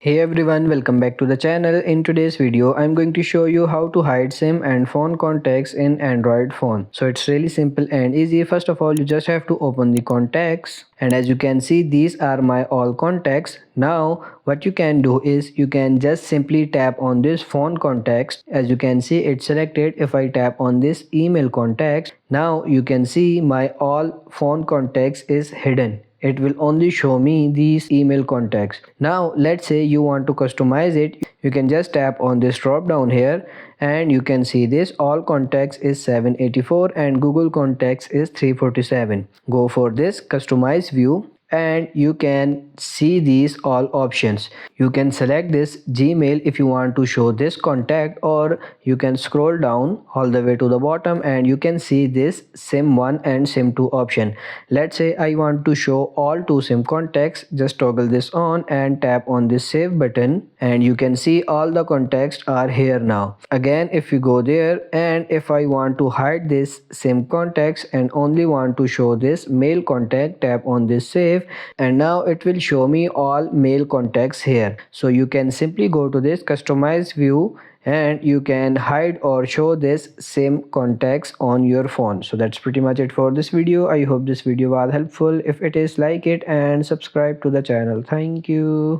Hey everyone, welcome back to the channel. In today's video, I'm going to show you how to hide SIM and phone contacts in Android phone. So it's really simple and easy. First of all, you just have to open the contacts, and as you can see, these are my all contacts. Now what you can do is you can just simply tap on this phone contacts. As you can see, it's selected. If I tap on this email contacts, now you can see my all phone contacts is hidden. It will only show me these email contacts. Now let's say you want to customize it. You can just tap on this drop down here, and you can see this all contacts is 784 and Google contacts is 347. Go for this customize view, and you can see these all options. You can select this Gmail if you want to show this contact, or you can scroll down all the way to the bottom and you can see this SIM1 and SIM2 option. Let's say I want to show all two SIM contacts. Just toggle this on and tap on this save button, and you can see all the contacts are here now. Again, if you go there, and if I want to hide this SIM contacts and only want to show this mail contact, tap on this save, and now it will show me all mail contacts here. So you can simply go to this customize view and you can hide or show this same contacts on your phone. So that's pretty much it for this video. I hope this video was helpful. If it is, like it and subscribe to the channel. Thank you.